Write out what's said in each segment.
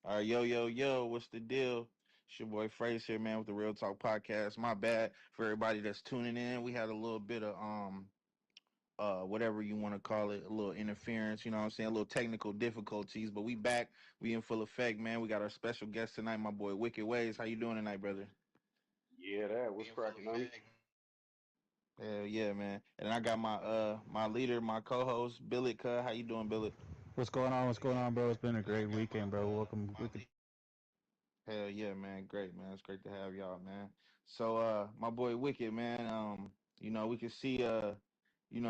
All right, yo, what's the deal? It's your boy Frace here, man, with the Real Talk Podcast. My bad for everybody that's tuning in. We had a little bit of whatever you want to call it, a little interference, you know what I'm saying, a little technical difficulties, but we back, we in full effect, man. We got our special guest tonight, my boy Wicked Ways. How you doing tonight, brother? Yeah, that was cracking on me. Hell yeah, man. And I got my leader, my co-host, Billet Cuh. How you doing, Billet? What's going on? What's going on, bro? It's been a great weekend, bro. Welcome. We could. Hell yeah, man. Great, man. It's great to have y'all, man. So my boy Wicked, man, we can see what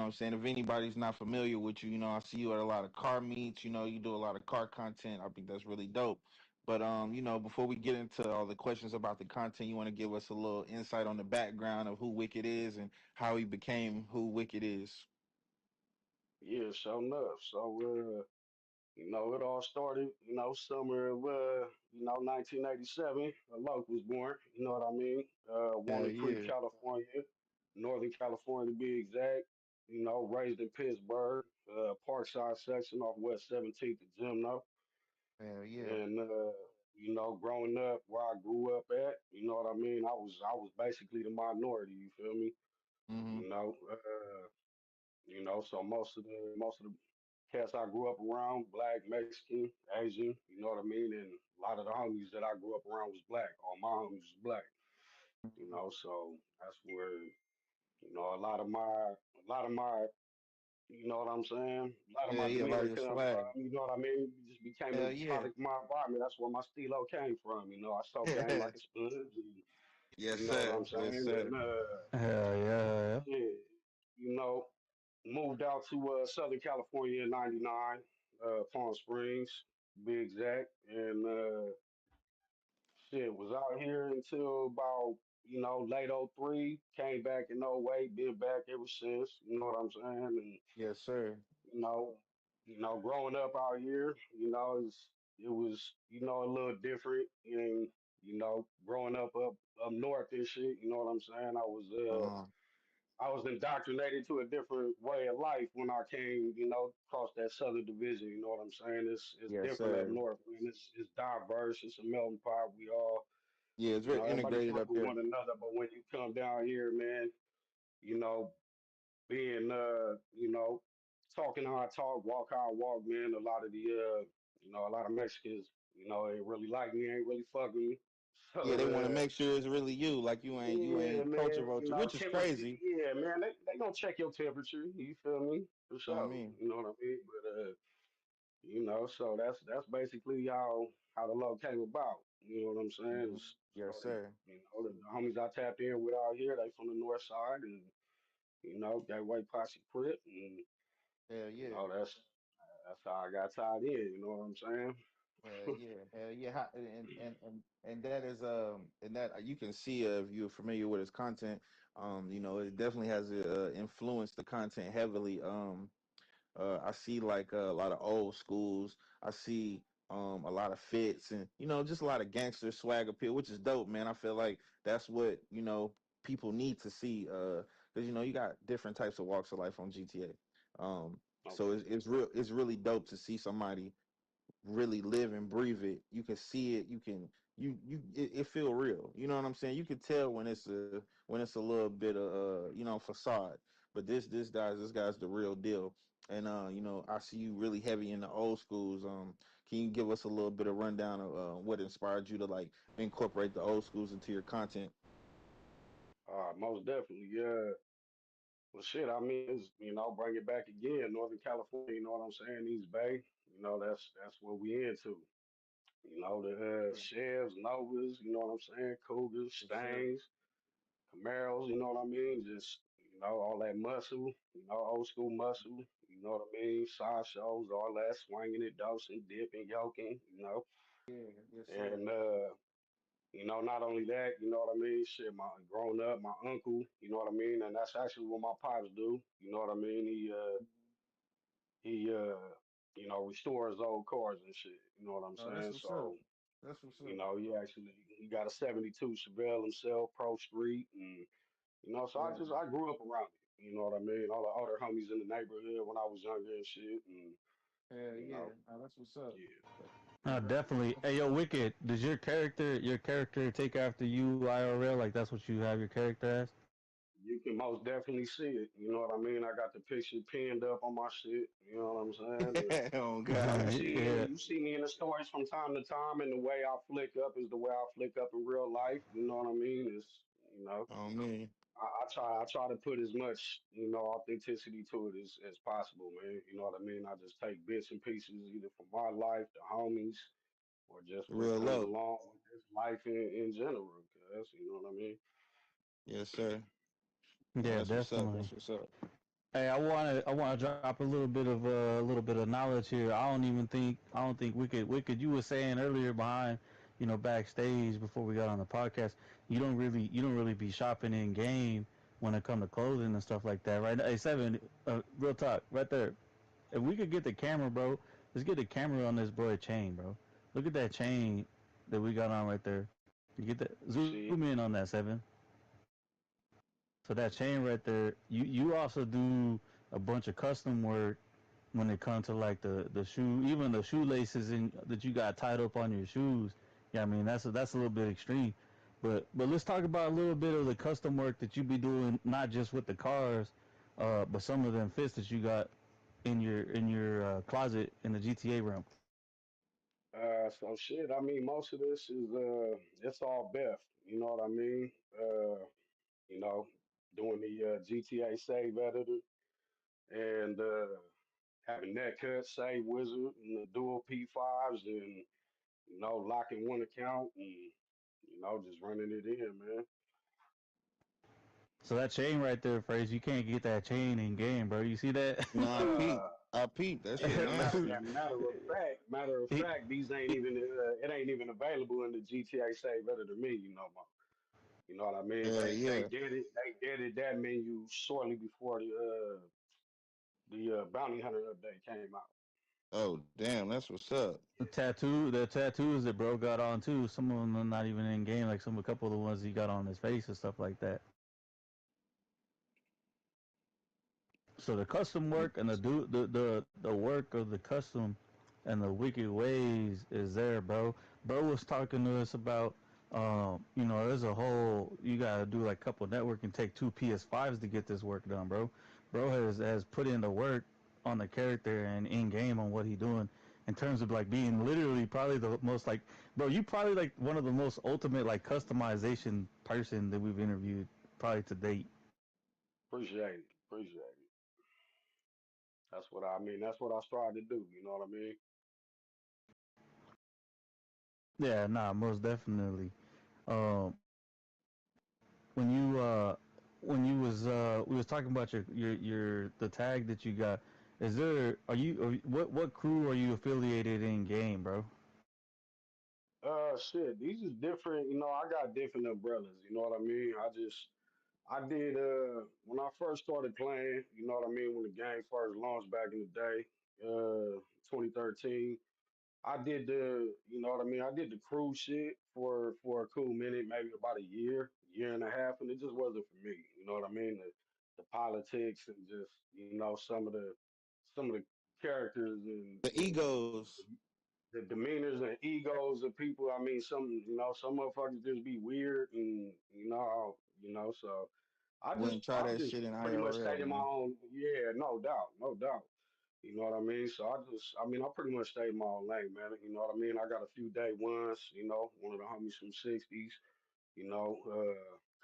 I'm saying, if anybody's not familiar with you, I see you at a lot of car meets, you do a lot of car content. I think that's really dope. But before we get into all the questions about the content, you want to give us a little insight on the background of who Wicked is and how he became who Wicked is. Yeah, sure enough. It all started, summer of, 1987. Loke was born, you know what I mean? Hell Walnut Creek, yeah. California, Northern California to be exact. Raised in Pittsburgh, Parkside section off West 17th to Gymno. Hell yeah. And, growing up where I grew up at, you know what I mean? I was basically the minority, you feel me? Mm-hmm. You know, uh, so most of the cats I grew up around, black, Mexican, Asian, you know what I mean? And a lot of the homies that I grew up around was black. All my homies was black, so that's where, a lot of my, you know what I'm saying? A lot of Hell my yeah, a lot demeanor of your come swag. from, you know what I mean? It just became a Hell yeah. product of my environment. That's where my stilo came from. I soaked game like a sponge, and Yes, you know what sir. I'm Yes, saying? sir. And Hell yeah. shit, you know, moved out to Southern California in '99, Palm Springs, to be exact, and shit was out here until about late '03. Came back in '08, been back ever since. You know what I'm saying? And Yes, sir. you know, growing up out here, it was a little different, and growing up north and shit. You know what I'm saying? Uh-huh. I was indoctrinated to a different way of life when I came, across that southern division. You know what I'm saying? It's Yes, different up sir. north, man. It's diverse. It's a melting pot. We all, Yeah, it's very everybody integrated fuck up with there. one another. But when you come down here, man, you know, being, talking how I talk, walk how I walk, man. A lot of Mexicans, ain't really like me, ain't really fuck with me. So, Yeah, they want to make sure it's really you, like you yeah, ain't culture man. vulture, which is Temperature. crazy. Yeah, man. They gonna check your temperature. You feel me? For You know what I sure. mean? You know what I mean? But so that's basically how the love came about. You know what I'm saying? Hmm. Yes, sir. The homies I tapped in with out here, they from the north side, and Gateway Posse Crip, and Hell yeah. that's how I got tied in. You know what I'm saying? Hell yeah. Hell yeah. And that is and that you can see if you're familiar with his content. It definitely has influenced the content heavily. I see like a lot of old schools. I see a lot of fits and just a lot of gangster swag appeal, which is dope, man. I feel like that's what people need to see because you got different types of walks of life on GTA. So Okay. it's really dope to see somebody really live and breathe it. You can see it. You can it feel real. You know what I'm saying? You can tell when it's a little bit of facade. But this guy's the real deal. And I see you really heavy in the old schools. Can you give us a little bit of rundown of what inspired you to like incorporate the old schools into your content? Most definitely. Yeah. Well, shit. I mean, bring it back again. Northern California. You know what I'm saying? East Bay. That's what we into. The Yeah. Chevs, Novas. You know what I'm saying? Cougars, Yes, sir. Stangs, Camaros. You know what I mean? Just all that muscle. Old school muscle. You know what I mean? Side shows, all that, swinging it, dosing, dipping, yoking. Yeah. Yes, sir. And not only that, you know what I mean? Shit, my growing up, my uncle, you know what I mean? And that's actually what my pops do. You know what I mean? He restores old cars and shit. You know what I'm Oh, that's saying? what's up. So, That's what's up. he got a 72 Chevelle himself, Pro Street, and so Yeah. I grew up around it. You know what I mean? All the other homies in the neighborhood when I was younger and shit, and Hell you yeah. know, Oh, that's what's up. yeah. No, definitely. Hey, yo, Wicked, does your character take after you IRL? Like that's what you have your character as? You can most definitely see it. You know what I mean? I got the picture pinned up on my shit. You know what I'm saying? And Oh you God. see me in Yeah. you see me in the stories from time to time, and the way I flick up is the way I flick up in real life. You know what I mean? It's you know. Oh man. I try to put as much, authenticity to it as possible, man. You know what I mean? I just take bits and pieces either from my life, the homies, or just what Real comes low. along with this life in general. Cause you know what I mean? Yes, sir. No, Yeah, that's what's up. definitely. That's what's up. Hey, I want to drop a little bit of knowledge here. I don't think Wicked. You were saying earlier behind, backstage before we got on the podcast, you don't really be shopping in game when it come to clothing and stuff like that, right? Hey, Seven, real talk, right there. If we could get the camera, bro, let's get the camera on this boy chain, bro. Look at that chain that we got on right there. You get that? Zoom in See, on that, Seven. So that chain right there, you also do a bunch of custom work when it comes to like the shoe, even the shoelaces that you got tied up on your shoes. Yeah, I mean that's a little bit extreme, but let's talk about a little bit of the custom work that you be doing, not just with the cars, but some of them fits that you got in your closet in the GTA realm. so shit. I mean, most of this is it's all Beth. You know what I mean? You know, doing the GTA save editor and having that cut save wizard and the dual P5s and locking one account and just running it in, man. So that chain right there, phrase, you can't get that chain in game, bro. You see that? No, I peep. Uh, I peep. That shit yeah, nasty. matter of fact, these ain't even it ain't even available in the GTA Save Editor menu no more. You know what I mean? Yeah, They yeah. did it that menu shortly before the Bounty Hunter update came out. Oh, damn. That's what's up. The tattoos that bro got on too. Some of them are not even in game. Like a couple of the ones he got on his face and stuff like that. So the custom work and the work of the custom and the wicked ways is there, bro. Bro was talking to us about, there's a whole you gotta do like a couple network and take two PS5s to get this work done, bro. Bro has put in the work on the character and in game on what he doing in terms of like being literally probably the most like, bro, you probably like one of the most ultimate like customization person that we've interviewed probably to date. Appreciate it. Appreciate it. That's what I mean. That's what I strive to do. You know what I mean? Yeah, nah, most definitely. Um, when we was talking about your the tag that you got. What crew are you affiliated in game, bro? Shit. These is different. I got different umbrellas. You know what I mean? I did when I first started playing, you know what I mean, when the game first launched back in the day, 2013. I did I did the cruise shit for a cool minute, maybe about a year and a half, and it just wasn't for me. You know what I mean? The politics and just, some of the characters and The egos the demeanors and egos of people. I mean, some motherfuckers just be weird and so wouldn't try I've that just shit in pretty much IRL, stayed in my man. own. Yeah, no doubt, no doubt. You know what I mean? So I pretty much stayed in my own lane, man. You know what I mean? I got a few day ones, one of the homies from '60s, a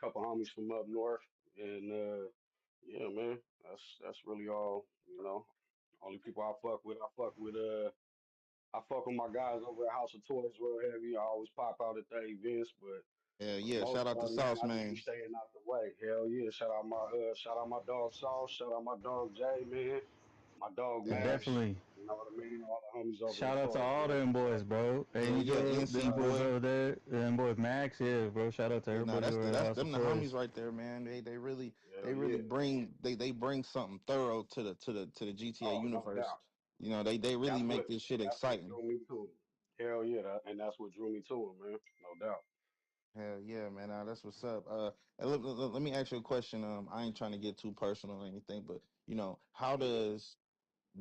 couple homies from up north, and yeah, man, that's really all. Only people I fuck with my guys over at House of Toys real heavy. I always pop out at their events, but Yeah, for the yeah. Shout most out to part, man, Sauce, I just be man. staying out the way. Hell yeah! Shout out my dog Sauce. Shout out my dog Jay, man. My dog Yeah, Max. Definitely. You know what I mean? All the homies over Shout at out to Toys, all man. them boys, bro. yeah, yeah. Angel, NC them boys boy. over there, them boys Max, yeah, bro. Shout out to Yeah, no, everybody over at that's House of them the homies Toys. right there, man. They Hell really yeah. bring they bring something thorough to the GTA Oh, no universe. doubt. They really That's make what this shit that's what exciting. drew me to him. Hell yeah, and that's what drew me to him, man. No doubt. Hell yeah, man. That's what's up. And let me ask you a question. I ain't trying to get too personal or anything, but how Yeah. does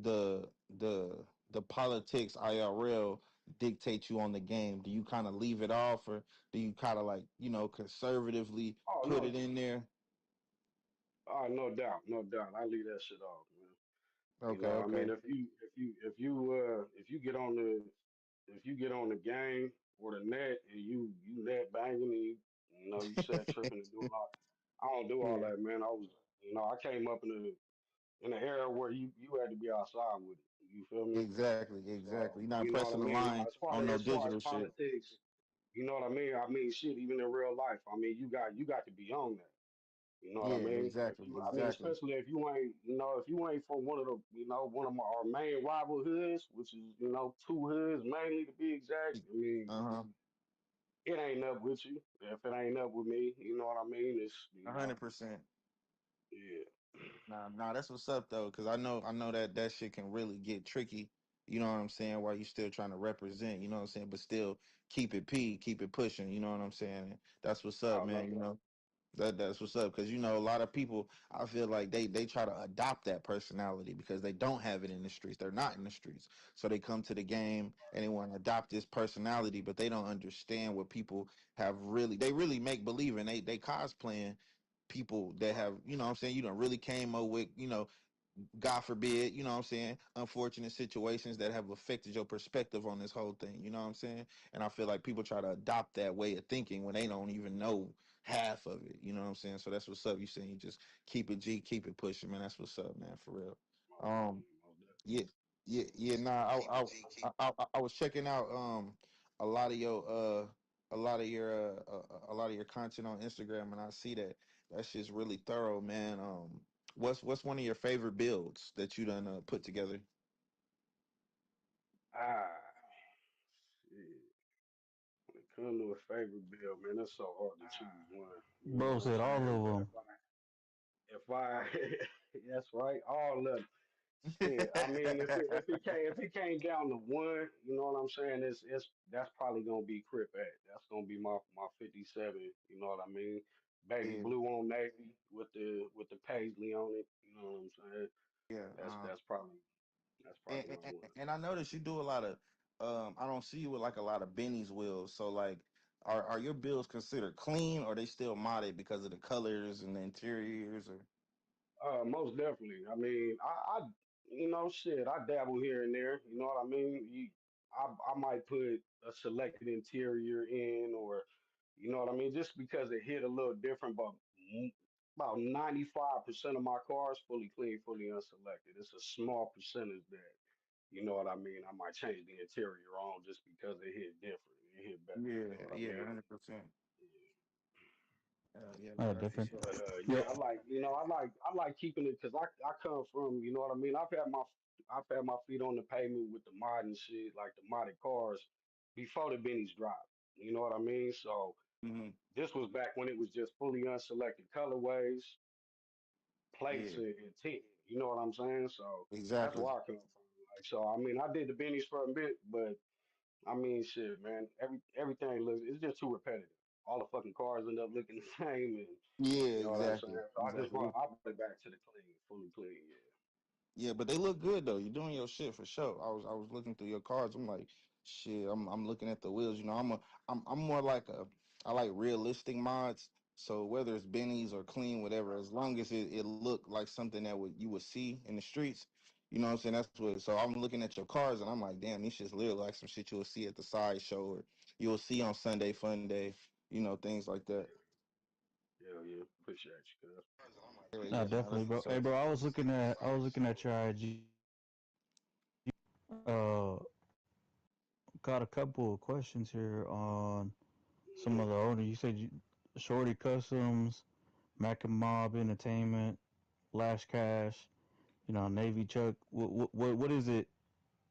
the politics IRL dictate you on the game? Do you kind of leave it off, or do you kind of like, conservatively Oh put it no, in there? no doubt, no doubt. I leave that shit off, man. You Okay, know, I mean, okay. if you get on the game or the net and you net banging and you set tripping and doing all, I don't do all Yeah, that, man. I came up in an era where you had to be outside with it. You feel me? exactly, exactly. So You're not you know what I pressing the mean. line As far on no as far as digital shit. politics, you know what I mean. I mean, shit. Even in real life, I mean, you got to be on that. You know what I Yeah, mean? exactly, I mean, exactly. especially if you ain't from one of our main rival hoods, which is, two hoods mainly to be exact. I mean, Uh-huh. it ain't up with you. If it ain't up with me, you know what I mean? It's, 100%. yeah. Nah, that's what's up though, because I know that shit can really get tricky. You know what I'm saying? While you still trying to represent, you know what I'm saying, but still keep it pushing. You know what I'm saying? And that's what's up, Oh, no man. doubt. That's what's up, because a lot of people, I feel like they try to adopt that personality because they don't have it in the streets. They're not in the streets, so they come to the game and they want to adopt this personality, but they don't understand what people have really. They really make believe, and they cosplaying people that Right. have, what I'm saying, really came up with, God forbid, what I'm saying, unfortunate situations that have affected your perspective on this whole thing. You know what I'm saying? And I feel like people try to adopt that way of thinking when they don't even know half of it. You know what I'm saying? So that's what's up. You saying you just keep it G, keep it pushing, man. That's what's up, man, for real. Most Um, definitely. Most definitely. yeah, yeah. Nah, I was checking out a lot of your a lot of your content on Instagram, and I see that's just really thorough, man. What's one of your favorite builds that you done put together? Ah, shit. When it comes to a favorite bill, man, it's so hard to choose one. You know Bro what I'm said all saying? But of if I, that's right, all of them. Shit, I mean, if it came down to one, you know what I'm saying? It's that's probably gonna be Crip at. That's gonna be my 57. You know what I mean? Baby Yeah, blue on navy with the paisley on it. You know what I'm saying? yeah. That's probably my one. And I noticed you do a lot of. I don't see you with like a lot of Benny's wheels. So like, are your bills considered clean, or they still modded because of the colors and the interiors? Or Most definitely. I mean, shit. I dabble here and there. You know what I mean? I might put a selected interior in, or you know what I mean, just because it hit a little different. But about 95% of my cars fully clean, fully unselected. It's a small percentage that, you know what I mean. I might change the interior on just because it hit different. It hit better. You know yeah, what I yeah, mean? 100%. Yeah. Yeah, them. no, that's what's Different. up. But Yo, yeah, I like keeping it because I come from, you know what I mean. I've had my feet on the pavement with the modern shit, like the modded cars, before the Benny's dropped. You know what I mean. So Hmm. this was back when it was just fully unselected colorways, plates, Yeah, and tint. You know what I'm saying. So that's exactly. where I come from. Like, so I mean, I did the Benny's for a bit, but I mean, shit, man, everything looks, it's just too repetitive. All the fucking cars end up looking the same, and you Yeah, know what I'm exactly, saying? So exactly. I brought it back to the clean, fully clean, yeah. Yeah, but they look good though. You're doing your shit for sure. I was looking through your cards. I'm like, shit. I'm looking at the wheels. I'm more like I like realistic mods. So whether it's Benny's or clean, whatever, as long as it look like something that would you would see in the streets, you know what I'm saying? That's what. So I'm looking at your cars and I'm like, damn, these shits look like some shit you'll see at the sideshow or you'll see on Sunday Fun Day. Things like that. Yeah, yeah. Appreciate you, cuz. Yeah, nah, yeah, no, definitely, that's bro. what's Hey, up. bro, I was looking at your IG. Got a couple of questions here on some of the owner. You said Shorty Customs, Mac and Mob Entertainment, Lash Cash, Navy Chuck. What is it?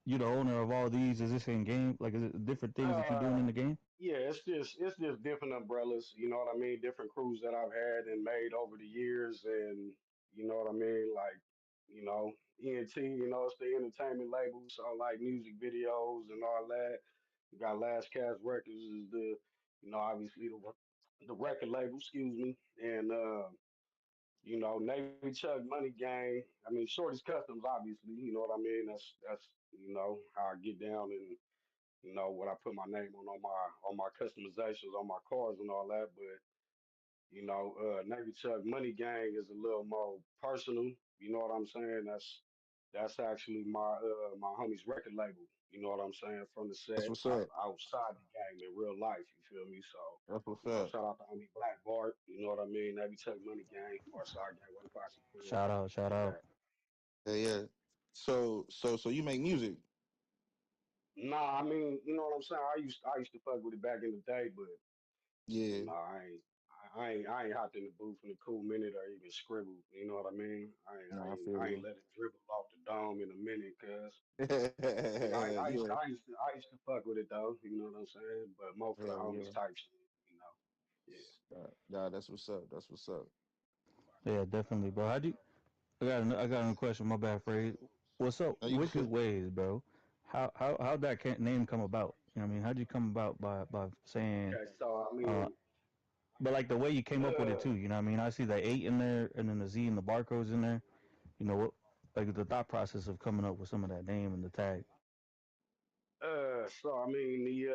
You the owner of all these? Is this in game? Like, is it different things that you're doing Uh, in the game? yeah, it's just different umbrellas. You know what I mean? Different crews that I've had and made over the years, and you know what I mean. Like, ENT. It's the entertainment label, so like music videos and all that. You got Last Cast Records is obviously the record label. Excuse me, and Navy Chuck Money Gang. I mean, Shorty's Customs, obviously. You know what I mean? That's how I get down and what I put my name on my customizations on my cars and all that. But Navy Chuck Money Gang is a little more personal. You know what I'm saying? That's actually my homie's record label. You know what I'm saying? From the That's set what's up. outside the game in real life. You feel me? So, That's what's up. shout out to homie Black Bart. You know what I mean? Navy Chuck Money Gang, Northside Gang, Way Posse Crew. Shout out, shout out. Yeah. Yeah, yeah. So you make music? Nah, I mean, you know what I'm saying? I used to fuck with it back in the day, but Yeah. I ain't hopped in the booth in a cool minute or even scribbled. You know what I mean? I ain't I No, I ain't feel I ain't you. let it dribble off the dome in a minute, cuz yeah, I used to Yeah. I used to I used to fuck with it though. You know what I'm saying? But more for the Hell homies yeah. type shit. You know? Yeah. Yeah, that's what's up. That's what's up. Yeah, definitely, bro. I got another question. My bad, phrase. What's up, Are you Wicked good? Ways, bro? How'd that name come about? You know what I mean? How'd you come about by saying? Okay, so I Uh, mean, but like the way you came up with it uh, too. You know what I mean? I see the 8 in there, and then the Z and the barcodes in there. You know what? Like the thought process of coming up with some of that name and the tag. so I mean the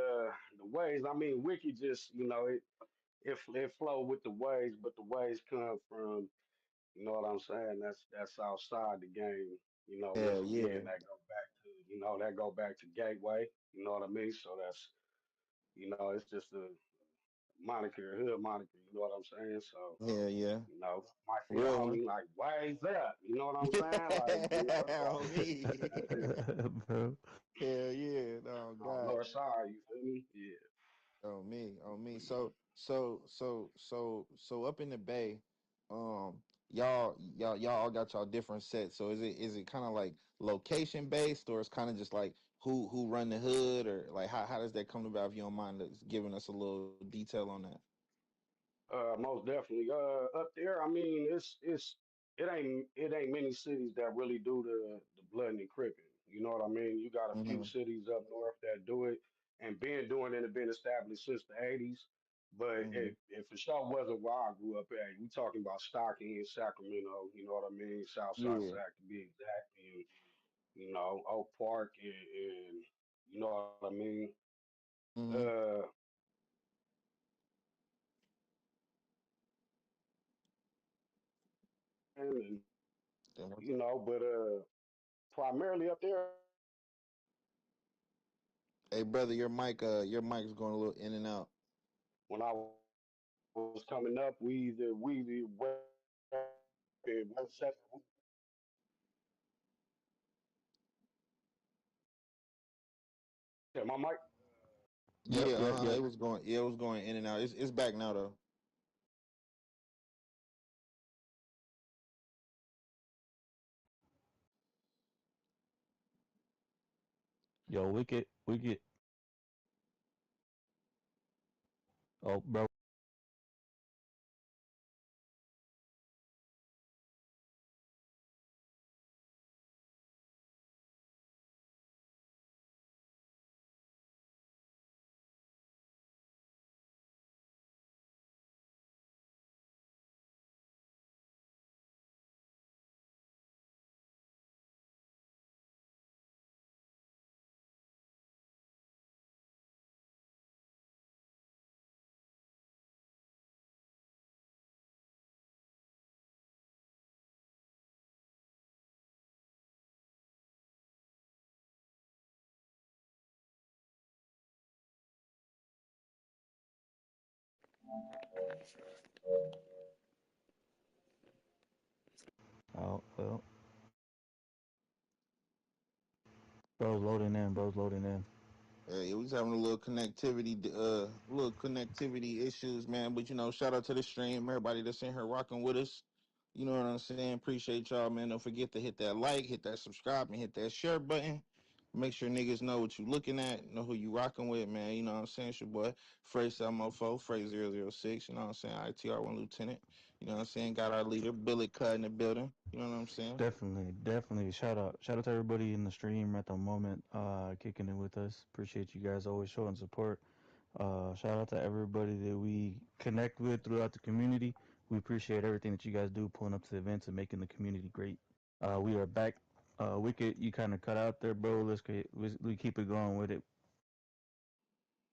ways. I mean, Wiki just it flow with the ways, but the ways come from. You know what I'm saying? That's outside the game. With Hell for me, and yeah. that go back to Gateway. You know what I mean? So it's just a moniker, a hood moniker. You know what I'm saying? So Hell yeah. might see the Real one. homie like, way's up. You know what I'm saying? Like, Yeah, on so me. Bro. Hell yeah. No, on God. North Side, you feel me? Yeah. On me. On me. So up in the Bay, y'all all got y'all different sets. So is it kind of like location based, or it's kind of just like who run the hood, or like how does that come about? If you don't mind giving us a little detail on that. Most definitely. Up there, I mean, it ain't many cities that really do the blood and cripping. You know what I mean? You got a few Hmm. cities up north that do it, and been doing it and been established since the '80s. But Hmm. it for sure wasn't where I grew up at. We talking about Stockton, Sacramento. You know what I mean? Southside Yeah. Sac to be exact, and Oak Park, and you know what I mean. Hmm. Uh, and but primarily up there. Hey brother, your mic's going a little in and out. When I was coming up, we either went in one set. Yeah, my mic. Yep, Yeah, yep, it yep. was going. Yeah, it was going in and out. It's back now though. Yo, Wicked. Oh, bro. Oh, well. Bro's loading in. Bro's loading in. Yeah, we was having a little connectivity issues, man. But shout out to the stream, everybody that's in here rocking with us. You know what I'm saying? Appreciate y'all, man. Don't forget to hit that like, hit that subscribe, and hit that share button. Make sure niggas know what you looking at, know who you rocking with, man. You know what I'm saying? It's your boy, Frey 704, Frey 006. You know what I'm saying? ITR1 Lieutenant. You know what I'm saying? Got our leader, Billy Cut in the building. You know what I'm saying? Definitely, definitely. Shout out to everybody in the stream at the moment, kicking it with us. Appreciate you guys always showing support. Shout out to everybody that we connect with throughout the community. We appreciate everything that you guys do, pulling up to the events and making the community great. We are back. Wicked, you kind of cut out there, bro. We keep it going with it.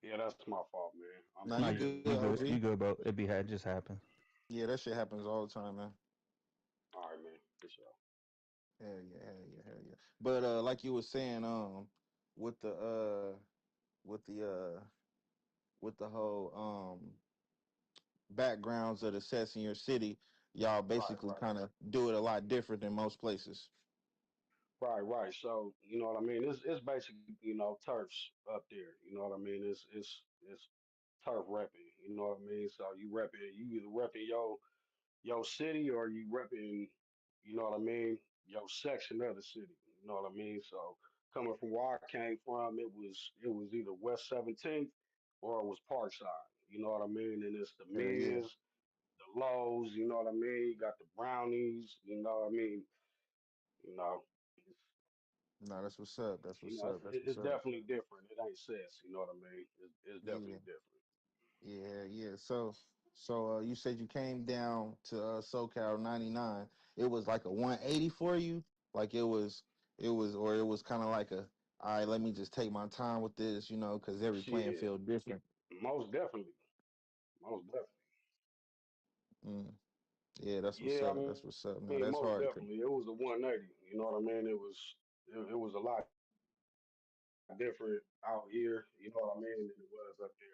Yeah, that's my fault, man. I'm Nah, Nah, you sincere. good, you My good, OG? bad. you good, bro. It be had just happened. Yeah, that shit happens all the time, man. All right, man. For sure. Hell yeah, hell yeah, hell yeah. But like you were saying, with the with the with the whole backgrounds of the sets in your city, y'all Right, basically right. kind of do it a lot different than most places. Right, right. So, you know what I mean? It's basically, turfs up there. You know what I mean? It's turf repping. You know what I mean? So you either repping your city or you repping, you know what I mean, your section of the city. You know what I mean? So coming from where I came from, it was either West 17th or it was Parkside. You know what I mean? And it's the Yeah. men's, the lows, you know what I mean? You got the brownies, you know what I mean? You know, it's, No, that's what's up. That's you what's know, up. it's, That's it's what's up. definitely different. It ain't sis, you know what I mean? It's Yeah. definitely different. Yeah, yeah. So you said you came down to SoCal '99. It was like a 180 for you. Like or it was kind of like a, all right, let me just take my time with this, because every playing Shit, field different. most definitely. Most definitely. Mm. Yeah, that's what's Yeah, I up. mean, That's what's up. No, most that's hard. definitely. It was a 180. You know what I mean? It was a lot different out here. You know what I mean? Than it was up there.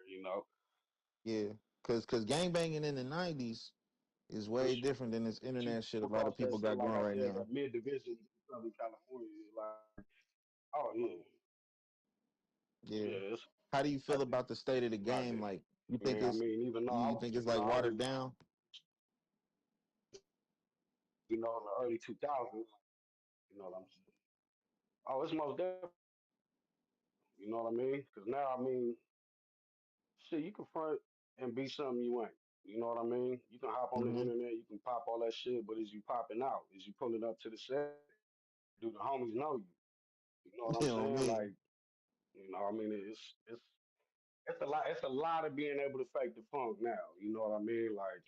Yeah, cause gang banging in the '90s is way Once different than this you internet shit a come lot of across that people shit, got like going I right said, now. that mid division in Southern California, like, oh yeah, Yeah. yeah, it's How do you a feel lot about the state of the different. Lot game? different. Like, you think Man, I it's mean, even though you think it's like I watered was, down? in the early 2000s. You know what I'm saying? Oh, it's most definitely. You know what I mean? Because now, I mean, shit, you can front and be something you ain't. You know what I mean? You can hop on the Hmm. internet, you can pop all that shit, but as you popping out, as you pulling up to the set, do the homies know you? You know what I'm You know what I saying? mean? Like, I mean, it's a lot. It's a lot of being able to fake the funk now. You know what I mean? Like,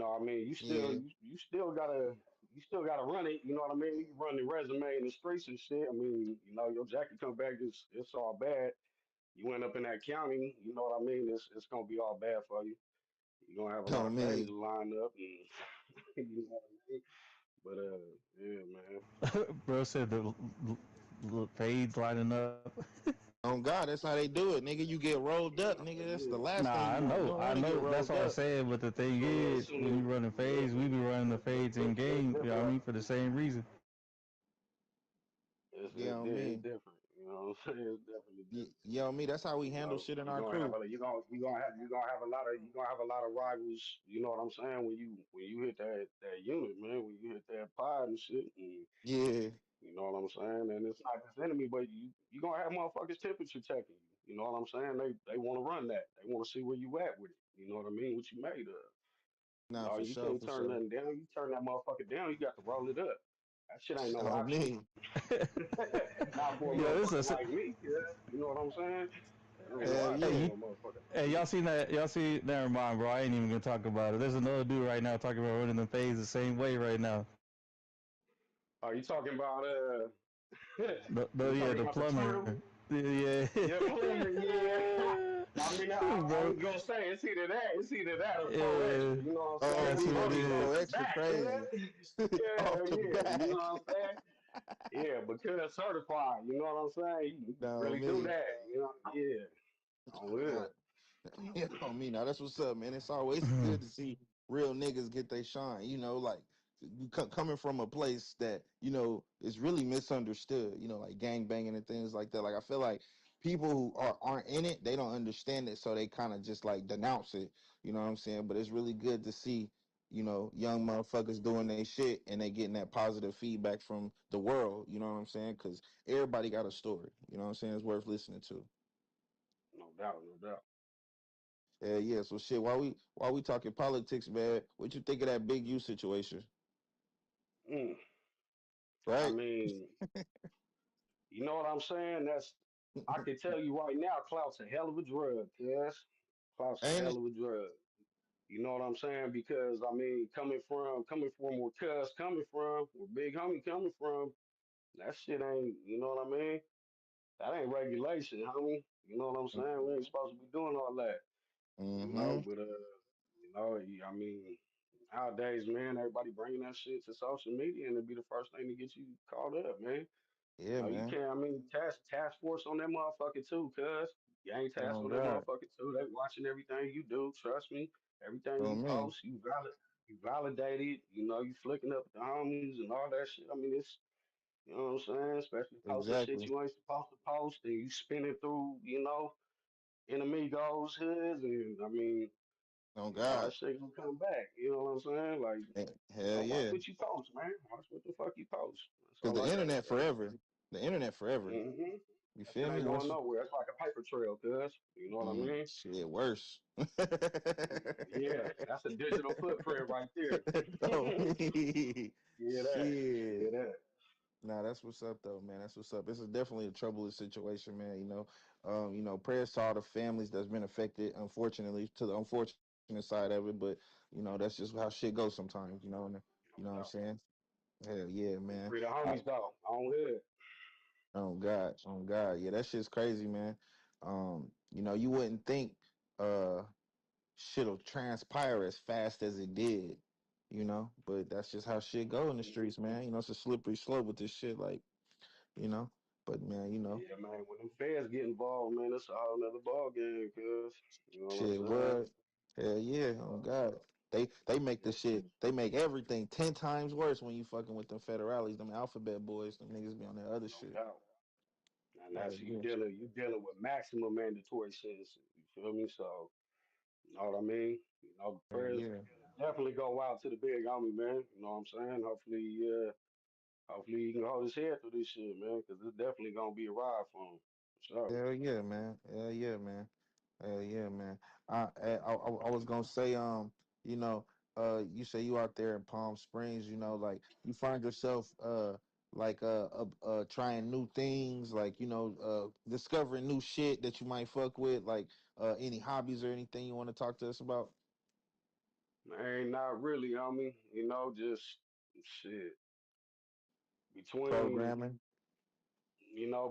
what I mean, Yeah. you still gotta run it. You know what I mean? You can run the resume in the streets and shit. I mean, your jacket come back, it's all bad. You end up in that county. You know what I mean? It's gonna be all bad for you. You're gonna have a You know lot what I of fades mean? lined up, and you know what I mean. But yeah, man. Bro said the fades lining up. On God, that's how they do it, nigga. You get rolled up, Yeah, nigga. That's the yeah. last thing Nah, you I want. You know, don't I want to get know. That's rolled all I'm up. saying. But the thing As is, soon when you as running fades, we be running the fades in it's game. You know what I different. mean? For the same reason. You know what I It's mean? different. You know what I'm saying? It's definitely different. You know what I mean? That's how we handle shit in You're our gonna have crew. a lot of rivals. You know what I'm saying? When you hit that unit, man. When you hit that pod and shit, and Yeah. you know what I'm saying? And it's not just enemy, but you gonna have motherfuckers temperature checking you. You know what I'm saying? They want to run that. They want to see where you at with it. You know what I mean? What you made of. Nah, for You sure, can't for turn sure. nothing down. You turn that motherfucker down, you got to roll it up. That shit ain't no On option. me. Not for a Yeah, this motherfucker is. like me. Yeah. You know what I'm saying? That ain't no Hell Hey, option yeah. you. for a motherfucker like Hey, me. y'all seen that? Y'all see? Never mind, bro. I ain't even gonna talk about it. There's another dude right now talking about running the fades the same way right now. Are you talking about you Yeah, talking the about the plumber. turtle? Yeah, Yeah, plumber, yeah. I mean, I bro. was gonna say it's either that or pro extra. Yeah, You know what I'm Oh, saying? that's Them he who it homies is. pro off the extra back, yeah, crazy. yeah, Off the yeah. You know back. what I'm saying? Yeah, because certified. You know what I'm saying? You No, really do me. that. Yeah. Oh yeah. Yeah, on me. Now that's what's up, man. It's always good to see real niggas get they shine. Like coming from a place that is really misunderstood. Like gang banging and things like that. Like I feel like people who aren't in it, they don't understand it, so they kind of just like denounce it. You know what I'm saying? But it's really good to see. Young motherfuckers doing their shit and they getting that positive feedback from the world. You know what I'm saying? Because everybody got a story. You know what I'm saying? It's worth listening to. No doubt, no doubt. Yeah. So shit. While we talking politics, man, what you think of that Big U situation? Mm. I Right? mean, you know what I'm saying? I can tell you right now, clout's a hell of a drug, yes. Clout's a Ain't hell it? of a drug. You know what I'm saying? Because I mean, coming from where Cuz coming from, where Big Homie coming from, that shit ain't. You know what I mean? That that ain't regulation, homie. You know what I'm saying? We ain't supposed to be doing all that. Mm-hmm. But I mean, nowadays, man, everybody bringing that shit to social media, and it'd be the first thing to get you caught up, man. Yeah, You man. can't. I mean, task force on that motherfucker too, cuz you ain't task Oh on that God. motherfucker too. They watching everything you do. Trust me, everything Oh you me. post, you validated. You flicking up at the homies and all that shit. I mean, it's you know what I'm saying. Especially posting shit Exactly. you ain't supposed to post, and you spinning through, enemigos hoods, and I mean, Oh that God. shit gonna come back. You know what I'm saying? Like, Hell watch yeah. what you post, man. Watch what the fuck you post. That's Because all the I gotta internet say. forever. The internet forever. hmm You That shit feel me? ain't going Once nowhere. It's like a paper trail, cuz. You know what I mean? shit worse. Yeah, that's a digital footprint right there. Oh me. Yeah, that. Yeah, Shit. that. Nah, that's what's up though, man. That's what's up. This is definitely a troublous situation, man. Prayers to all the families that's been affected, unfortunately, to the unfortunate side of it. But that's just how shit goes sometimes. You No know what I'm doubt. saying? Hell yeah, man. Free the homies, though. On hood. Oh God, oh God, yeah, that shit's crazy, man. You wouldn't think shit'll transpire as fast as it did, but that's just how shit go in the Mhm. streets, man. It's a slippery slope with this shit, like, you know. But man, Yeah, man. When them feds get involved, man, it's a whole nother ball game, cuz. You know what I'm shit, saying? what? Hell yeah, oh God. They make the Yeah, shit, they make everything 10 times worse when you fucking with them federales, them alphabet boys, them niggas be on that other no shit. doubt. And Hell that's yeah. you dealing with maximum mandatory sentences. You feel me? So, you know what I mean? Hell Prayers yeah. definitely go out to the big homie, man. You know what I'm saying? Hopefully he can hold his head through this shit, man, because it's definitely gonna be a ride for him. So, Hell yeah, man. Hell yeah, man. Hell yeah, man. I was gonna say, you say you out there in Palm Springs, like you find yourself, like, trying new things, like, discovering new shit that you might fuck with, like, any hobbies or anything you want to talk to us about? man, not really, homie. Just shit between Programming.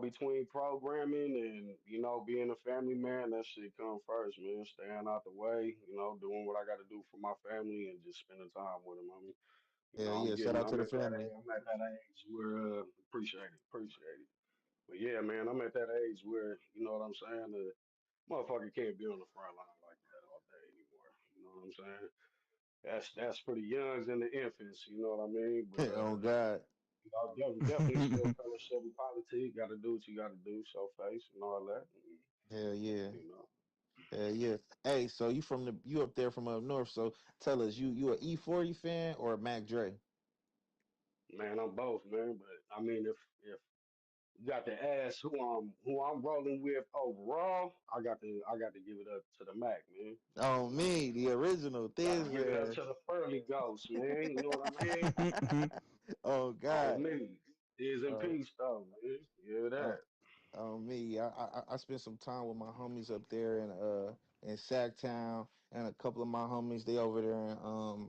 between programming and being a family man, that shit come first, man. Staying out the way, doing what I got to do for my family and just spending time with them, homie. Hell yeah. Shout out to I'm the at that family. age. I'm at that age where appreciate it. But yeah, man, I'm at that age where what I'm saying. The motherfucker can't be on the front line like that all day anymore. You know what I'm saying? That's for the youngs and the infants. You know what I mean? But Oh God. definitely still fellowship in politics. Got to do what you got to do, show face and all that. And, Hell yeah. you know, Yeah. Hey, so you up there from up north? So tell us, you a E40 fan or a Mac Dre? man, I'm both, man. But I mean, if you got to ask who I'm rolling with overall, I got to give it up to the Mac, man. On me, the original Got to give it up Thiz to the Pearly Ghost, man. You know what I mean? Oh On God. me. Is in Uh, peace, though, man. Yeah, uh, that. on me. I spent some time with my homies up there in Sacktown, and a couple of my homies they over there in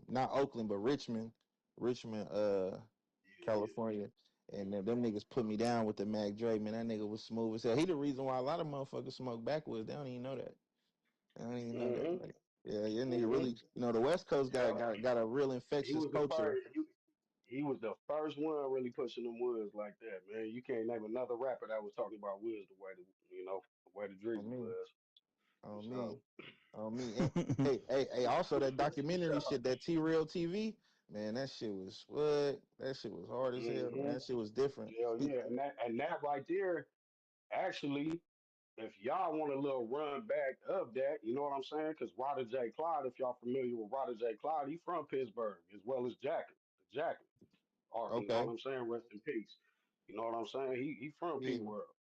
not Oakland but Richmond, Yeah. California. And them niggas put me down with the Mac Dre, man. That nigga was smooth as hell. He the reason why a lot of motherfuckers smoke backwoods. They don't even know that. I don't even know that. Mm-hmm. Like, yeah, your nigga really, Mm-hmm. the West Coast got Yeah. got got a real He infectious was the culture. first. He was the first one really pushing them woods like that, man. You can't name another rapper that was talking about woods the way the On Drizzy me, was. on me, So, on me. And hey, also that documentary so shit, that T Real TV, man, that shit was what? That shit was hard as hell, man. hmm That shit was different. hell yeah, and that right there, actually, if y'all want a little run back of that, you know what I'm saying? Because Rodder J. Clyde, if y'all familiar with Rodder J. Clyde, he from Pittsburgh as well as Jacket, the Jacket. Or you know what Okay, I'm saying? Rest in peace. You know what I'm saying? He from P yeah, World.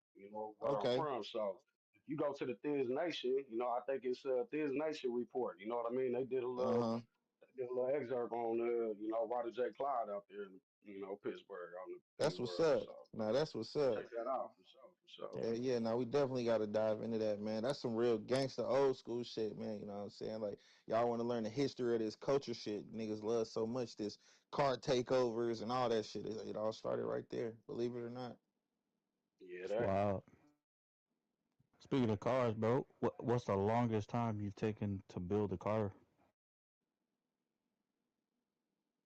Where I'm okay, from. So if you go to the Thiz Nation, I think it's Thiz Nation report. You know what I mean? uh-huh. They did a little excerpt on Rodder J. Clyde out there in Pittsburgh on the P That's what's World. up. So Now that's what's up. check that out for sure, for sure. Yeah, yeah. Now we definitely got to dive into that, man. That's some real gangster old school shit, man. You know what I'm saying? Like y'all want to learn the history of this culture shit. Niggas love so much this car takeovers and all that shit. It all started right there. Believe it or not. Yeah, It's that. wild. Speaking of cars, bro, what's the longest time you've taken to build a car?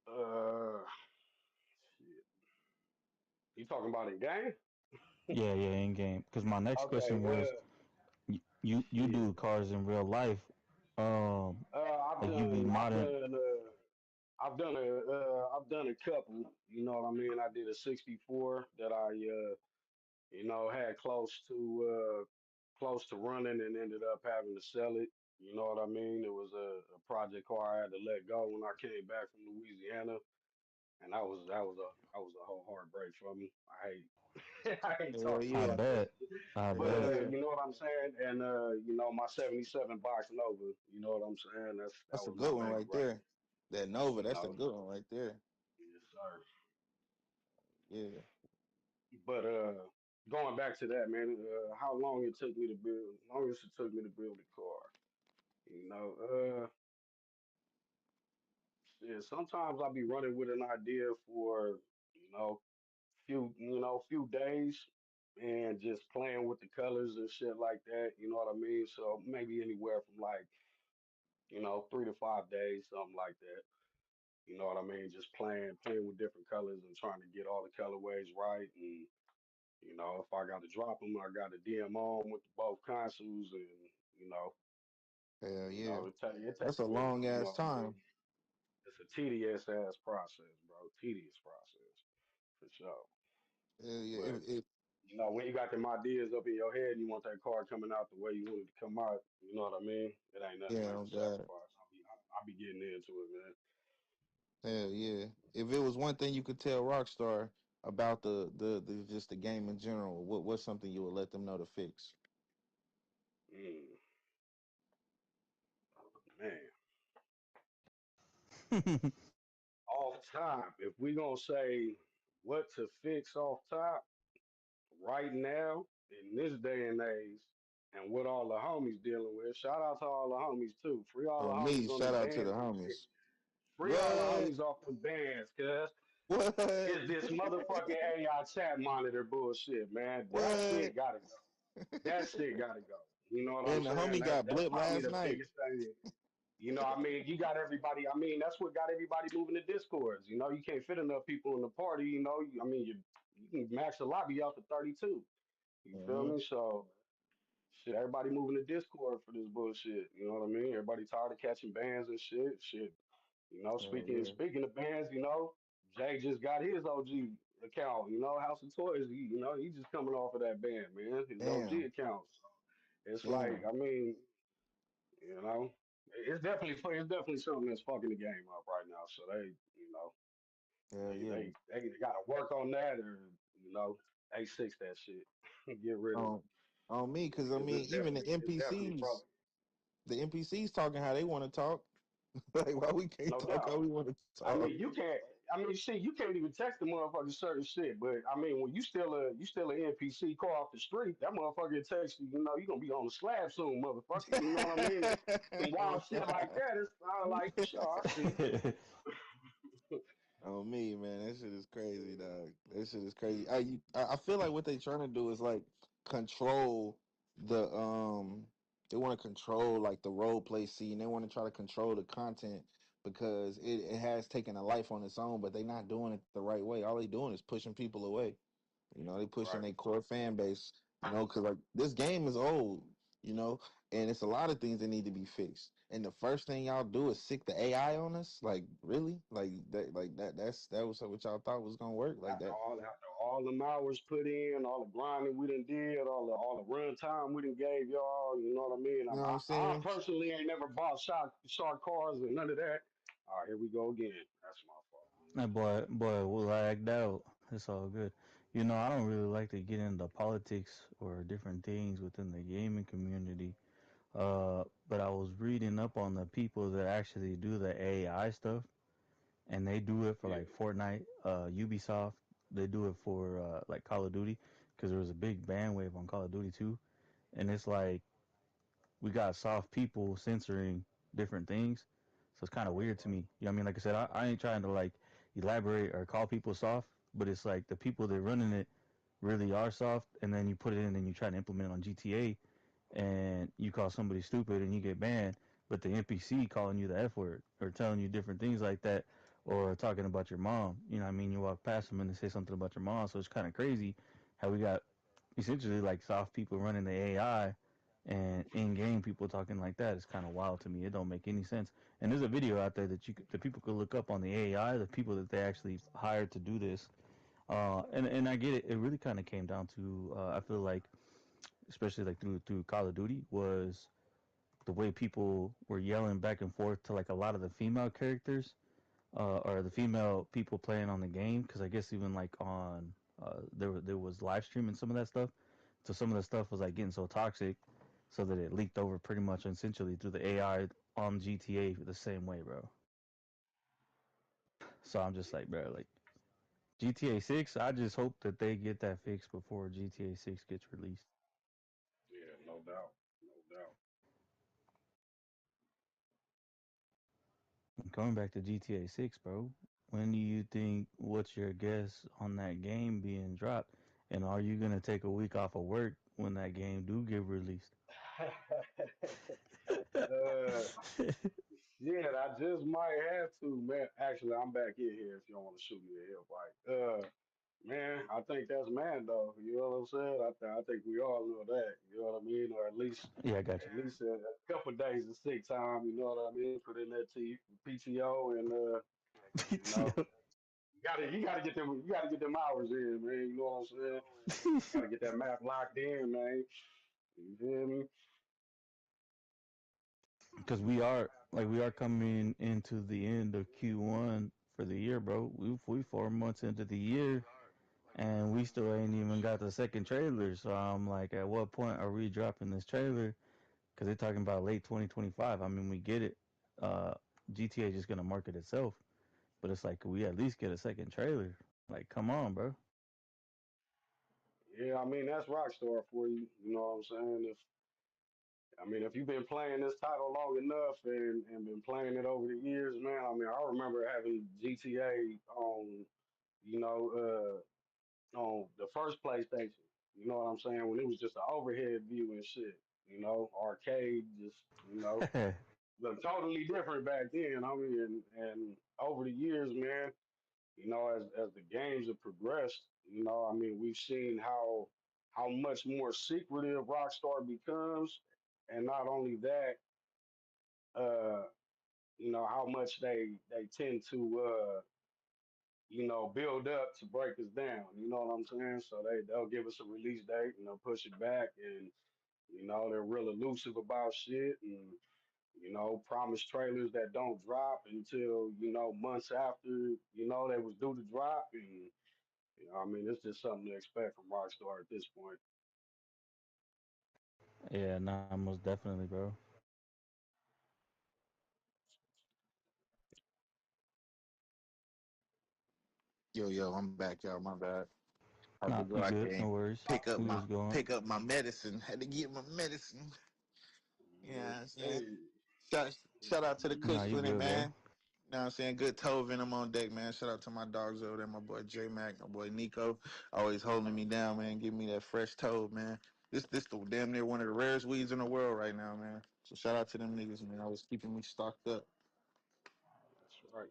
Uh, shit. You talking about in game? Yeah, yeah, in game. Because my next Okay. question was, you Shit. do cars in real life, I've like you be done, I've modding. done, I've done a couple. You know what I mean? I did a '64 that had close to running and ended up having to sell it. You know what I mean? It was a project car I had to let go when I came back from Louisiana, and that was a whole heartbreak for me. I hate Hell talking I yeah, about that bet, shit. I But hell bet. yeah. you know what I'm saying? And my '77 box Nova, you know what I'm saying? That That's a was my good one baby right right there. That Nova, there. You that's a know, good one right there. yes, sir. Yeah. But going back to that, man, how long it took me to build, longest it took me to build a car. You know, shit, sometimes I'll be running with an idea for, you know, few days and just playing with the colors and shit like that. You know what I mean? So maybe anywhere from like, 3 to 5 days, something like that. You know what I mean? Just playing with different colors and trying to get all the colorways right. And, if I got to drop them, I got to DM on with both consoles and, Hell yeah. it take That's a a minute. long You know ass what I mean? time. It's a tedious ass process, bro. Tedious process for sure. Hell yeah. But If when you got them ideas up in your head and you want that car coming out the way you want it to come out, you know what I mean? It ain't nothing yeah, like oh the God. sacrifice. I'll be getting into it, man. Hell yeah. If it was one thing you could tell Rockstar about the just the game in general, what's something you would let them know to fix? Mm, man, off top, if we gonna say what to fix off top right now in this day and age, and what all the homies dealing with, shout out to all the homies too. Free all the On me, homies on shout them out to the bands and shit. homies. Free all the What? homies off them bands, cuz. What? Is this motherfucking AI chat monitor bullshit, man. That shit What? gotta go. That shit gotta go. You know what I'm And the saying? homie That's got that's blipped probably last the night. biggest thing. I mean, you got everybody. I mean, that's what got everybody moving to discords. You can't fit enough people in the party. I mean, you can max the lobby out to 32. You feel Hmm. me? So shit, everybody moving to Discord for this bullshit. You know what I mean? Everybody tired of catching bans and shit. Shit. Speaking Yeah. speaking of bands, Jay just got his OG account. House of Toys. He just coming off of that band, man. His OG Damn. account. So it's like, Damn. I mean, you know, it's definitely something that's fucking the game up right now. So Hell yeah. they either got to work on that or A6 that shit, get rid of it On me, because I because mean, even the it's definitely NPCs, broken, the NPCs talking how they want to talk. Like, why we can't no talk how we doubt. want to I talk? mean, you can't. I mean, shit, you can't even text the motherfucker certain shit. But I mean, when you still an NPC car off the street, that motherfucker text you. You gonna be on the slab soon, motherfucker. You know what I mean? Some wild shit like that. It's like, for sure, I see. On me, man, that shit is crazy, dog. That shit is crazy. I feel like what they trying to do is like control they want to control like the role play scene. They want to try to control the content because it has taken a life on its own, but they not doing it the right way. All they doing is pushing people away. They pushing Right. their core fan base, because like this game is old, and it's a lot of things that need to be fixed. And the first thing y'all do is sick the AI on us. Like really? That was what y'all thought was gonna work like that. After all the hours put in, all the grinding we done did, all the run time we done gave y'all, you know what I mean? You know what I'm I saying? personally ain't never bought shark cars and none of that. All right, here we go again. That's my fault, man. That boy, we lagged out. It's all good. I don't really like to get into politics or different things within the gaming community. But I was reading up on the people that actually do the AI stuff, and they do it for like Yeah, Fortnite, Ubisoft. They do it for like Call of Duty, because there was a big ban wave on Call of Duty too. And it's like we got soft people censoring different things. So it's kind of weird to me. You know what I mean? Like I said, I ain't trying to like elaborate or call people soft, but it's like the people that running it really are soft, and then you put it in and you try to implement it on GTA, and you call somebody stupid and you get banned, but the NPC calling you the F word or telling you different things like that, or talking about your mom. You know what I mean? You walk past them and they say something about your mom. So it's kind of crazy how we got essentially like soft people running the AI and in-game people talking like that. Is kind of wild to me. It don't make any sense. And there's a video out there that the people could look up on the AI, the people that they actually hired to do this. And I get it. It really kind of came down to I feel like, especially like through Call of Duty, was the way people were yelling back and forth to like a lot of the female characters or the female people playing on the game. Because I guess even like on there was live streaming some of that stuff, so some of the stuff was like getting so toxic, so that it leaked over pretty much essentially through the AI on GTA the same way, bro. So I'm just like, bro, like GTA 6. I just hope that they get that fixed before GTA 6 gets released. Yeah, no doubt, no doubt. Going back to GTA 6, bro, when do you think, what's your guess on that game being dropped? And are you going to take a week off of work when that game do get released? uh, yeah, I just might have to, man. Actually, I'm back in here if you don't want to shoot me a hell fight. Man, I think that's man though. You know what I'm saying? I think we all know that. You know what I mean? Or Yeah, I got at least a couple of days of sick time. You know what I mean? Put in that PTO and you know, you. you gotta get them hours in, man. You know what I'm saying? Gotta get that map locked in, man. You feel me? Because we are coming into the end of Q1 for the year, bro. We 4 months into the year, and we still ain't even got the second trailer. So I'm like, at what point are we dropping this trailer? Because they're talking about late 2025. I mean, we get it. Uh, GTA just gonna market itself, but it's like we at least get a second trailer. Like, come on, bro. Yeah, I mean that's Rockstar for you. You know what I'm saying? If you've been playing this title long enough and been playing it over the years, man. I mean, I remember having GTA on, you know, on the first PlayStation. You know what I'm saying? When it was just an overhead view and shit. You know, arcade, just looked totally different back then. I mean, and over the years, man. As the games have progressed, we've seen how much more secretive Rockstar becomes, and not only that, uh, how much they tend to build up to break us down. You know what I'm saying? So they'll give us a release date and they'll push it back, and they're real elusive about shit, and promise trailers that don't drop until months after they was due to drop, and it's just something to expect from Rockstar at this point. Yeah, nah, most definitely, bro. Yo, I'm back, y'all. My bad. I had to Nah, go you out good? there No and worries. We was going. pick up my medicine. Had to get my medicine. Yeah, I'm saying. Hey, Shout shout out to the Nah, Kush you Clinic, good, bro. man. You know what I'm saying? Good toe venom on deck, man. Shout out to my dogs over there, my boy J Mac, my boy Nico. Always holding me down, man. Giving me that fresh toe, man. This the damn near one of the rarest weeds in the world right now, man. So shout out to them niggas, man. Always keeping me stocked up. that's right.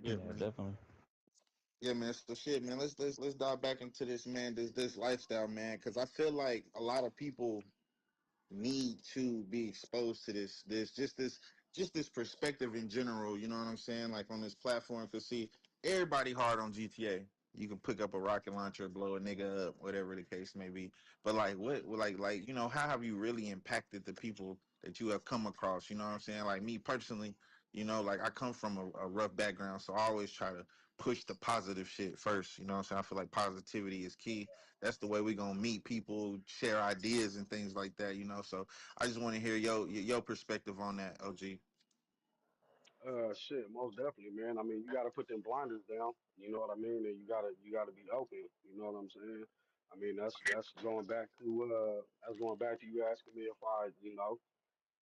Yeah, Yeah, man. definitely. Yeah, man. So shit, man. Let's dive back into this, man. This lifestyle, man. Because I feel like a lot of people need to be exposed to just this perspective in general. You know what I'm saying? Like on this platform, cause see, everybody hard on GTA. You can pick up a rocket launcher, blow a nigga up, whatever the case may be. But like how have you really impacted the people that you have come across? You know what I'm saying? Like me personally, like I come from a rough background, so I always try to push the positive shit first. You know what I'm saying? I feel like positivity is key. That's the way we gonna meet people, share ideas and things like that. So I just want to hear your perspective on that, OG. Shit, most definitely, man. I mean, you got to put them blinders down. You know what I mean? And you gotta be open. You know what I'm saying? I mean, that's going back to you asking me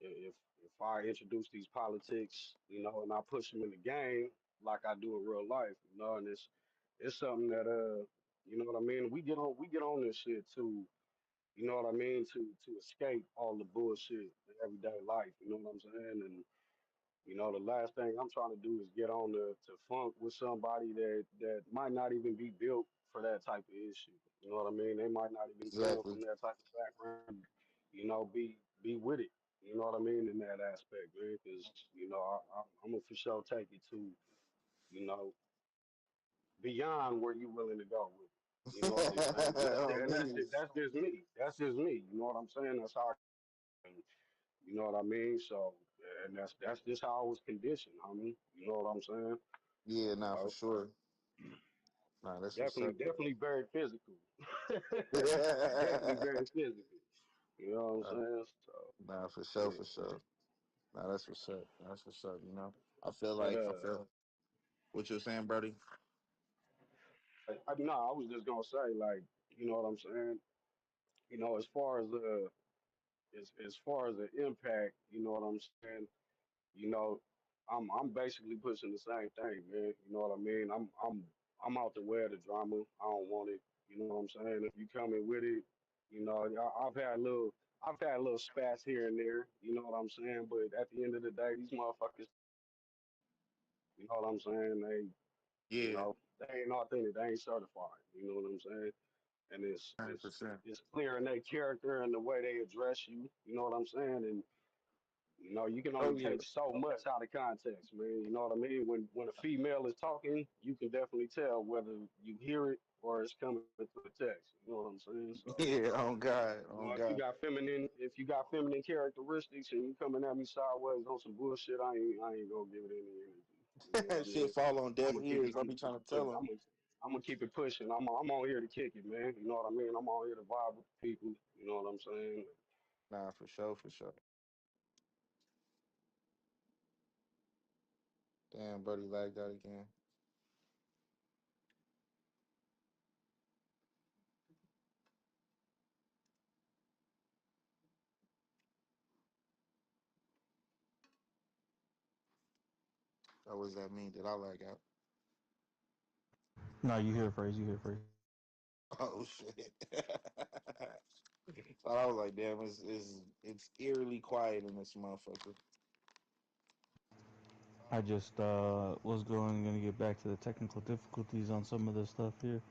if if I introduce these politics, and I push them in the game like I do in real life, and it's something that you know what I mean. We get on this shit too, you know what I mean, to escape all the bullshit in everyday life. You know what I'm saying? And you know, the last thing I'm trying to do is get on to funk with somebody that might not even be built for that type of issue. You know what I mean? They might not even come Exactly. from that type of background. You know, be with it. You know what I mean in that aspect, man. Because you know, I'm gonna for sure take it to you know beyond where you willing to go with it. You know what I'm saying? On me. That's just me. That's just me. You know what I'm saying? That's how. You know what I mean? So, and that's just how I was conditioned, homie. You know what I'm saying? Yeah, You nah, for know, sure. Nah, that's what's definitely, up. definitely very physical. Definitely nah, very physical. You know what I'm saying? So, for sure, yeah. for sure. Nah, that's what's up. That's what's up. You know, But I feel what you're saying, Brody. no, I was just gonna say, like, you know what I'm saying? You know, as far as the impact, you know what I'm saying? You know, I'm basically pushing the same thing, man. You know what I mean? I'm out to wear the drama. I don't want it. You know what I'm saying? If you come in with it, you know, I've had little spats here and there. You know what I'm saying? But at the end of the day, these motherfuckers, you know what I'm saying? You Yeah, know, they ain't authentic. They ain't certified. You know what I'm saying? And 100%. it's clear in their character and the way they address you. You know what I'm saying? And you know, you can Oh only yeah, take so much out of context, man. You know what I mean? When a female is talking, you can definitely tell whether you hear it or it's coming through the text. You know what I'm saying? So, yeah. On God, you on know, God. if you got feminine characteristics and you coming at me sideways on some bullshit, I ain't gonna give it any energy. You know what I Shit mean? fall on I'm deaf gonna keep ears. it I be trying to pushing. tell them. I'm gonna keep it pushing. I'm on here to kick it, man. You know what I mean? I'm on here to vibe with the people. You know what I'm saying? Nah, for sure, for sure. Damn, Brody lagged out again. What does that mean? Did I lag out? No, you hear phrase, you hear phrase. Oh shit. So I was like, damn, it's eerily quiet in this motherfucker. I just was gonna get back to the technical difficulties on some of the stuff here.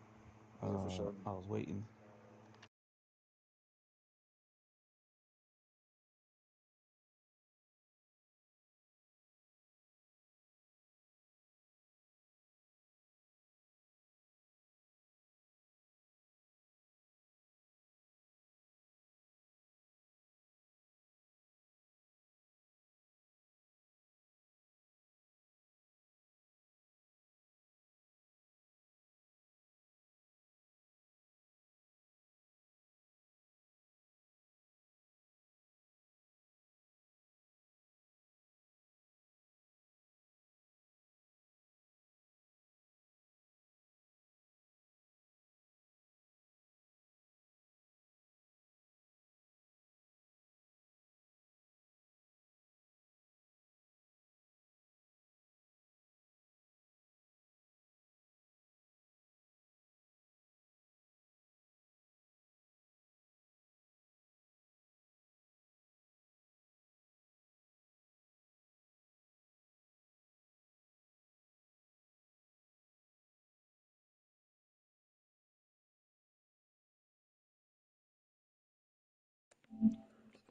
Yeah, for sure. I was waiting.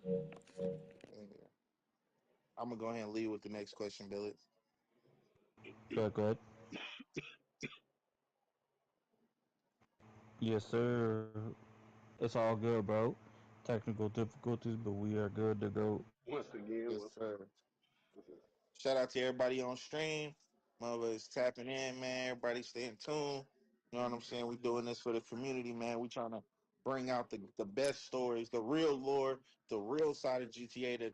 Yeah. I'm gonna go ahead and lead with the next question, Billy. Go ahead. Yes, sir. It's all good, bro. Technical difficulties, but we are good to go. Yes, sir. Shout out to everybody on stream. Mother's tapping in, man. Everybody staying tuned. You know what I'm saying? We doing this for the community, man. We trying to bring out the best stories, the real lore, the real side of GTA that,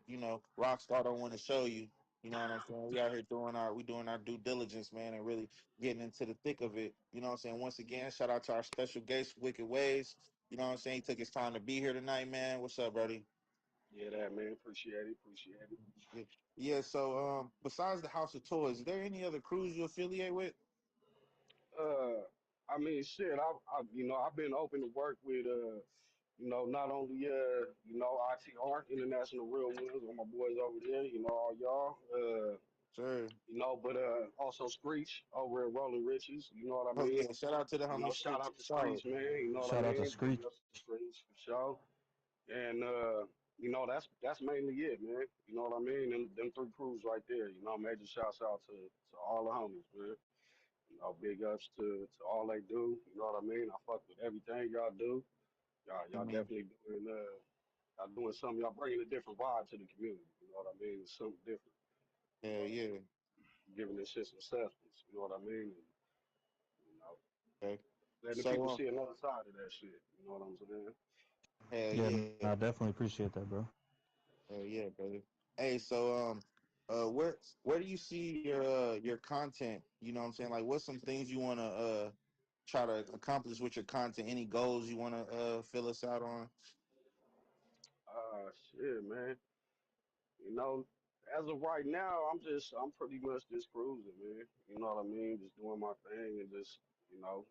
Rockstar don't want to show you. You know what I'm saying? We out here doing our due diligence, man, and really getting into the thick of it. You know what I'm saying? Once again, shout out to our special guest, Wicked Ways. You know what I'm saying? He took his time to be here tonight, man. What's up, buddy? Yeah, that man. Appreciate it. Appreciate it. Yeah. Yeah, so besides the House of Toys, is there any other crews you affiliate with? Uh, I mean, shit. You know, I've been open to work with. not only ITR International Real Ones, all my boys over there, all y'all. Sure. But also Screech over at Rolling Riches. You know what I Oh mean? yeah, shout out to the homie Shout Screech. out to Solid. Screech, man. You know what I Shout out to mean? Big Screech. ups to Screech for sure. And that's mainly it, man. You know what I mean? Them three crews right there. Major shouts out to all the homies, man. Big ups to all they do. You know what I mean? I fuck with everything y'all do. Y'all Mhm. definitely y'all doing something. Y'all bringing a different vibe to the community. You know what I mean? It's something different. Yeah, yeah. Giving this shit some substance. You know what I mean? And, you know, Okay. letting the So people see another side of that shit. You know what I'm saying? hell Yeah, yeah, no, I definitely appreciate that, bro. hell yeah, brother. Hey, so where do you see your content? You know what I'm saying? Like what's some things you wanna try to accomplish with your content? Any goals you wanna fill us out on? Shit, man. You know, as of right now, I'm pretty much just cruising, man. You know what I mean? Just doing my thing and just,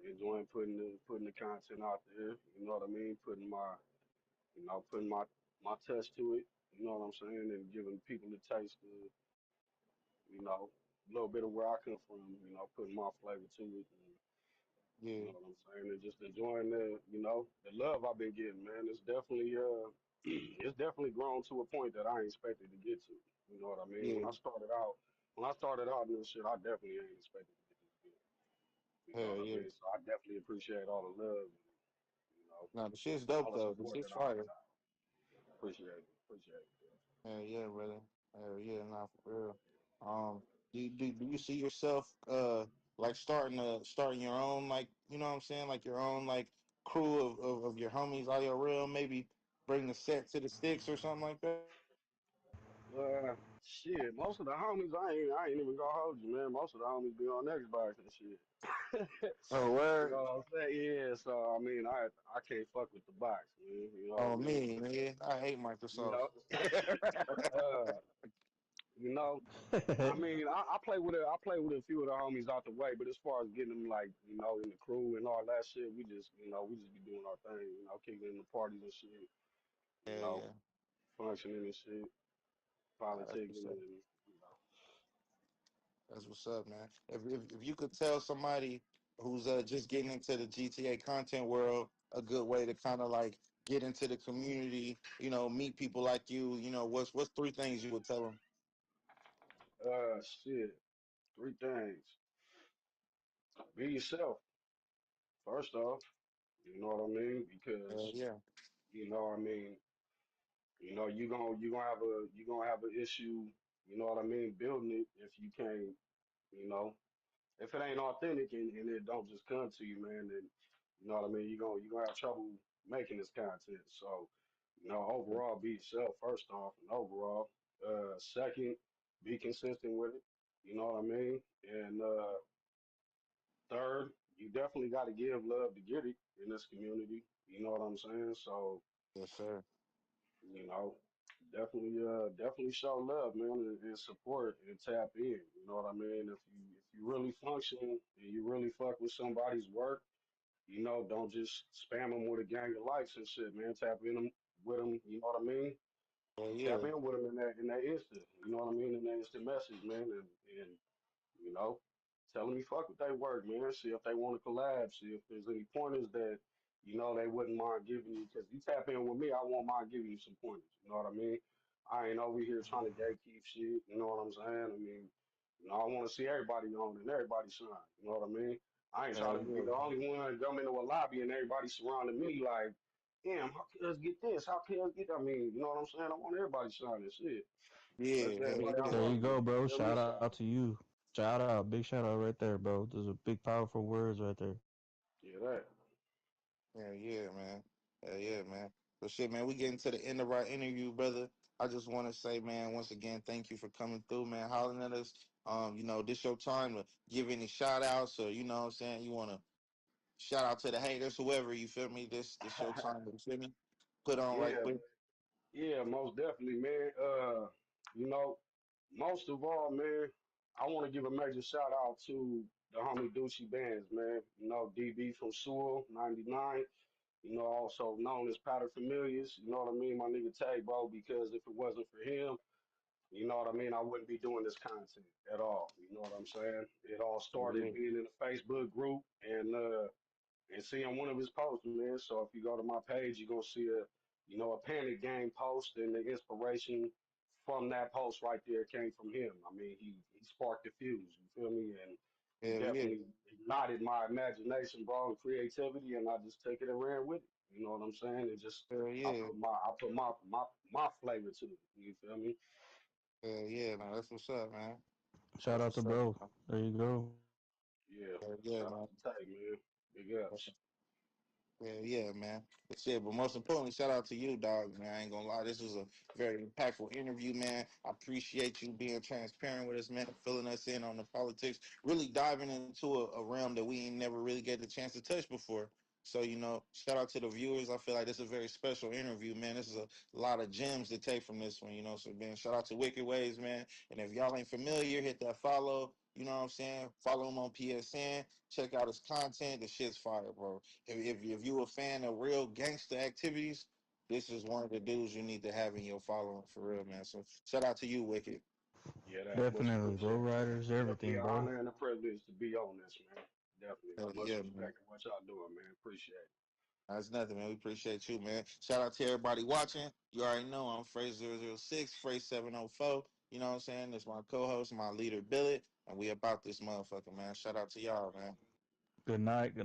enjoying putting the content out there. You know what I mean? Putting my touch to it. You know what I'm saying? And giving people a taste of, a little bit of where I come from. Putting my flavor to it. And, you Yeah, know what I'm saying? And just enjoying the love I've been getting, man. It's definitely it's definitely grown to a point that I ain't expected to get to. You know what I mean? yeah, When I started out in this shit, I definitely ain't expected to get this good. You know hell what I yeah. mean? So I definitely appreciate all the love and, Nah, the shit's dope all the though. The support shit's that I've fire. got. Appreciate it. Appreciate it. Hell yeah, brother. Hell yeah, nah, for real. Do you see yourself like starting your own, like, you know what I'm saying, like your own like crew of your homies out your real, maybe bring the set to the sticks or something like that? Shit, most of the homies, I ain't even gonna hold you, man. Most of the homies be on Xbox and shit. Oh You word. know what I'm saying? Yeah, so I mean, I can't fuck with the box, man. You know what Oh I mean? me, nigga. I hate You Microsoft. know, uh, you know. I mean, I play with a few of the homies out the way, but as far as getting them like, in the crew and all that shit, we just be doing our thing, kicking in the parties and shit, you Yeah, know, yeah. functioning and shit, That's politicking what's up. and That's what's up, man. If you could tell somebody who's just getting into the GTA content world a good way to kind of like get into the community, meet people like you, what's three things you would tell them? shit. Three things: be yourself. First off, you know what I mean, because Yeah, I mean, you gonna have an issue. You know what I mean, building it if you can't, you know. If it ain't authentic and it don't just come to you, man, then you know what I mean. You gonna have trouble making this content. So, overall, be yourself first off, and overall, second, be consistent with it. You know what I mean. And third, you definitely got to give love to get it in this community. You know what I'm saying. So, yes, sir. you know, definitely show love, man, and support and tap in. You know what I mean? If you really function and you really fuck with somebody's work, don't just spam them with a gang of likes and shit, man. Tap in them with them. You know what I mean? Yeah, Tap in with them in that instant. You know what I mean? In that instant message, man, and you know, tell them you fuck with their work, man. See if they want to collab. See if there's any pointers that they wouldn't mind giving you. Because you tap in with me, I won't mind giving you some pointers. You know what I mean? I ain't over here trying to gatekeep shit. You know what I'm saying? I mean, I want to see everybody on and everybody shine. You know what I mean? I ain't trying to be yeah, the only one come into a lobby and everybody surrounding me like, damn, how can us get this? How can us get that? I mean, you know what I'm saying? I want everybody shining shit. yeah, That's hell everybody I There yeah. you fuck with. go, bro. Feel me? Shout So, out to you. Shout out. Big shout out right there, bro. Those are big, powerful words right there. yeah, that. Hell yeah, man. Hell yeah, man. So shit, man, we getting to the end of our interview, brother. I just want to say, man, once again, thank you for coming through, man, hollering at us. This your time to give any shout outs or you know what I'm saying, you wanna shout out to the haters, whoever, you feel me? This your time, you feel me? Put on right Yeah, quick. yeah, most definitely, man. You know, most of all, man, I want to give a major shout out to the homie Ducci Bands, man. DB from Sewell, 99. Also known as Powder Familiars. You know what I mean, my nigga Tay, bro. Because if it wasn't for him, you know what I mean, I wouldn't be doing this content at all. You know what I'm saying? It all started Yeah, being in a Facebook group and seeing one of his posts, man. So if you go to my page, you're gonna see a Panic Game post, and the inspiration from that post right there came from him. I mean, he sparked the fuse. You feel me? And he hell yeah, definitely ignited my imagination, bro, and creativity, and I just took it and ran with it. You know what I'm saying? It just hell I yeah, put my flavor to it. You feel me? hell yeah, man. That's what's up, man. Shout That's out to what's up, bro. man. There you go. Yeah. Hell yeah, Shout out man. to Tay, man. Big ups. Yeah, yeah, man. That's it. But most importantly, shout out to you, dog, man. I ain't gonna lie. This was a very impactful interview, man. I appreciate you being transparent with us, man, filling us in on the politics, really diving into a realm that we ain't never really get the chance to touch before. So, shout out to the viewers. I feel like this is a very special interview, man. This is a lot of gems to take from this one, So, man, shout out to Wicked Ways, man. And if y'all ain't familiar, hit that follow. You know what I'm saying? Follow him on PSN. Check out his content. The shit's fire, bro. If you a fan of real gangster activities, this is one of the dudes you need to have in your following for real, man. So shout out to you, Wicked. Yeah, that's much Definitely, low appreciated. riders, Definitely everything, an bro. honor and a privilege to be on this, man. Definitely. Much Yeah, man. respect in what y'all doing, man. Appreciate it. That's nothing, man. We appreciate you, man. Shout out to everybody watching. You already know I'm Phrase 006, Phrase 704. You know what I'm saying? That's my co-host, my leader, Billet, and we about this motherfucker, man. Shout out to y'all, man. Good night. Good